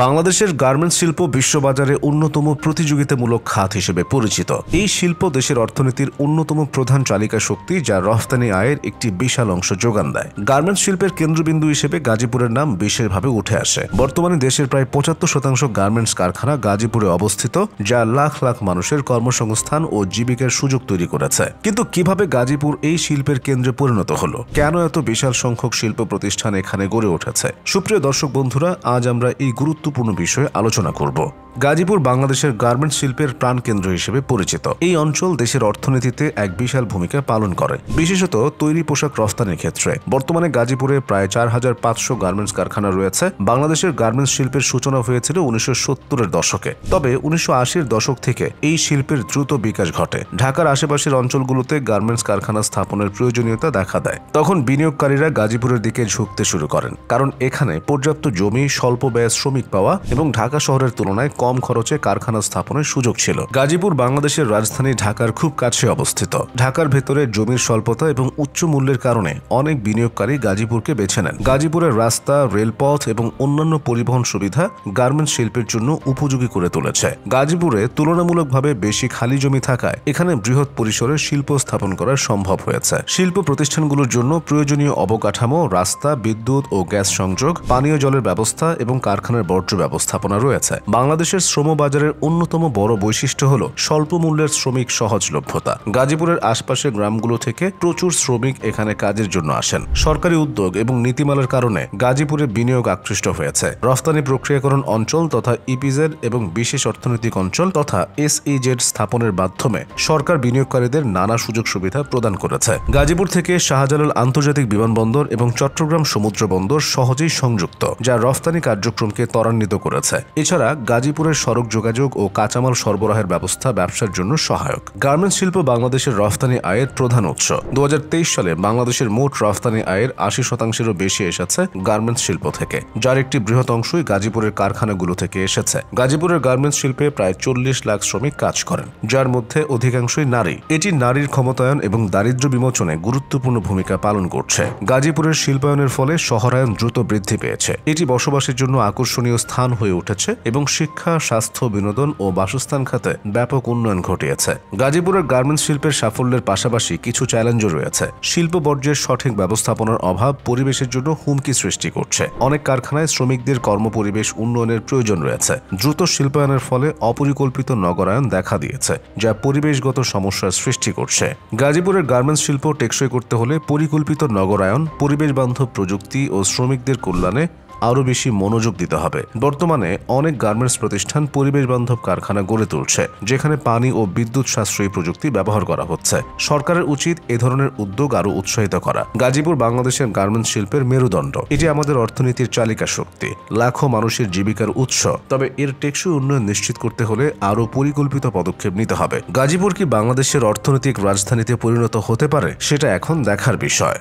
বাংলাদেশের গার্মেন্টস শিল্প বিশ্ববাজারে অন্যতম প্রতিযোগিতামূলক খাত হিসেবে পরিচিত। এই শিল্প দেশের অর্থনীতির অন্যতম প্রধান চালিকা শক্তি, যা রফতানি আয়ের একটি বিশাল অংশ যোগান দেয়। গার্মেন্টস শিল্পের কেন্দ্রবিন্দু হিসেবে গাজীপুরের নাম বিশেষভাবে উঠে আসে। বর্তমানে দেশের প্রায় ৭৫% গার্মেন্টস কারখানা গাজীপুরে অবস্থিত, যা লাখ লাখ মানুষের কর্মসংস্থান ও জীবিকার সুযোগ তৈরি করেছে। কিন্তু কিভাবে গাজীপুর এই শিল্পের কেন্দ্রে পরিণত হলো? কেন এত বিশাল সংখ্যক শিল্প প্রতিষ্ঠান এখানে গড়ে উঠেছে? সুপ্রিয় দর্শক বন্ধুরা, আজ আমরা এই গুরুত্বপূর্ণ বিষয়ে আলোচনা করব। গাজীপুর বাংলাদেশের গার্মেন্টস শিল্পের প্রাণকেন্দ্র হিসেবে পরিচিত। এই অঞ্চল দেশের অর্থনীতিতে এক বিশাল ভূমিকা পালন করে, বিশেষত তৈরি পোশাক রফতানির ক্ষেত্রে। বর্তমানে গাজীপুরে প্রায় ৪৫০০ গার্মেন্টস কারখানা রয়েছে। বাংলাদেশের গার্মেন্টস শিল্পের সূচনা হয়েছিল ১৯৭০-এর দশকে। তবে ১৯৮০-এর দশক থেকে এই শিল্পের দ্রুত বিকাশ ঘটে। ঢাকার আশেপাশের অঞ্চলগুলোতে গার্মেন্টস কারখানা স্থাপনের প্রয়োজনীয়তা দেখা দেয়। তখন বিনিয়োগকারীরা গাজীপুরের দিকে ঝুঁকতে শুরু করেন, কারণ এখানে পর্যাপ্ত জমি, স্বল্প ব্যয়ে শ্রমিক পাওয়া এবং ঢাকা শহরের তুলনায় কম খরচে কারখানা স্থাপনের সুযোগ ছিল। গাজীপুর বাংলাদেশের রাজধানী ঢাকার খুব কাছে অবস্থিত। ঢাকার ভেতরে জমির স্বল্পতা এবং উচ্চ মূল্যের কারণে অনেক বিনিয়োগকারী গাজীপুরকে বেছে নেন। গাজীপুরের রাস্তা, রেলপথ এবং অন্যান্য পরিবহন সুবিধা গার্মেন্টস শিল্পের জন্য উপযোগী করে তুলেছে। গাজীপুরে তুলনামূলকভাবে বেশি খালি জমি থাকায় এখানে বৃহৎ পরিসরে শিল্প স্থাপন করা সম্ভব হয়েছে। শিল্প প্রতিষ্ঠানগুলোর জন্য প্রয়োজনীয় অবকাঠামো, রাস্তা, বিদ্যুৎ ও গ্যাস সংযোগ, পানীয় জলের ব্যবস্থা এবং কারখানার বর্জ্য ব্যবস্থাপনা রয়েছে। বাংলাদেশের শ্রম বাজারের অন্যতম বড় বৈশিষ্ট্য হল স্বল্প মূল্যের শ্রমিক সহজলভ্যতা। গাজীপুরের আশপাশের গ্রামগুলো থেকে প্রচুর শ্রমিক এখানে কাজের জন্য আসেন। সরকারি উদ্যোগ এবং নীতিমালার কারণে গাজীপুরে বিনিয়োগ আকৃষ্ট হয়েছে। রফতানি প্রক্রিয়াকরণ অঞ্চল তথা ইপিজেড এবং বিশেষ অর্থনৈতিক অঞ্চল তথা এসইজেড স্থাপনের মাধ্যমে সরকার বিনিয়োগকারীদের নানা সুযোগ সুবিধা প্রদান করেছে। গাজীপুর থেকে শাহজালাল আন্তর্জাতিক বিমানবন্দর এবং চট্টগ্রাম সমুদ্র বন্দর সহজেই সংযুক্ত, যা রফতানি কার্যক্রমকে ত্বরান্বিত করেছে। এছাড়া গাজীপুরের সড়ক যোগাযোগ ও কাঁচামাল সরবরাহের ব্যবস্থা ব্যবসার জন্য সহায়ক। গার্মেন্টস শিল্প বাংলাদেশের রফতানি আয়ের প্রধান উৎস। ২০২৩ সালে বাংলাদেশের মোট রফতানি আয়ের ৮০%-এরও বেশি এসেছে গার্মেন্টস শিল্প থেকে, যার একটি বৃহৎ অংশই গাজীপুরের কারখানাগুলো থেকে এসেছে। গাজীপুরের গার্মেন্টস শিল্পে প্রায় ৪০ লাখ শ্রমিক কাজ করেন, যার মধ্যে অধিকাংশই নারী। এটি নারীর ক্ষমতায়ন এবং দারিদ্র্য বিমোচনে গুরুত্বপূর্ণ ভূমিকা পালন করছে। গাজীপুরের শিল্পায়নের ফলে শহরায়ন দ্রুত বৃদ্ধি পেয়েছে। এটি বসবাসের জন্য আকর্ষণীয় স্থান হয়ে উঠেছে এবং শিক্ষা, স্বাস্থ্য, বিনোদন ও বাসস্থান খাতে ব্যাপক উন্নয়ন ঘটিয়েছে। গাজীপুরের গার্মেন্টস শিল্পের সাফল্যের পাশাপাশি কিছু চ্যালেঞ্জও রয়েছে। শিল্প বর্জ্যের সঠিক ব্যবস্থাপনার অভাব পরিবেশের জন্য হুমকি সৃষ্টি করছে। অনেক কারখানায় শ্রমিকদের কর্মপরিবেশ উন্নয়নের প্রয়োজন রয়েছে। দ্রুত শিল্পায়নের ফলে অপরিকল্পিত নগরায়ন দেখা দিয়েছে, যা পরিবেশগত সমস্যার সৃষ্টি করছে। গাজীপুরের গার্মেন্টস শিল্প টেকসই করতে হলে পরিকল্পিত নগরায়ন, পরিবেশ বান্ধব প্রযুক্তি ও শ্রমিকদের কল্যাণে আরও বেশি মনোযোগ দিতে হবে। বর্তমানে অনেক গার্মেন্টস প্রতিষ্ঠান পরিবেশ বান্ধব কারখানা গড়ে তুলছে, যেখানে পানি ও বিদ্যুৎ সাশ্রয়ী প্রযুক্তি ব্যবহার করা হচ্ছে। সরকারের উচিত এ ধরনের উদ্যোগ আরও উৎসাহিত করা। গাজীপুর বাংলাদেশের গার্মেন্টস শিল্পের মেরুদণ্ড। এটি আমাদের অর্থনীতির চালিকা শক্তি, লাখো মানুষের জীবিকার উৎস। তবে এর টেকসই উন্নয়ন নিশ্চিত করতে হলে আরও পরিকল্পিত পদক্ষেপ নিতে হবে। গাজীপুর কি বাংলাদেশের অর্থনৈতিক রাজধানীতে পরিণত হতে পারে? সেটা এখন দেখার বিষয়।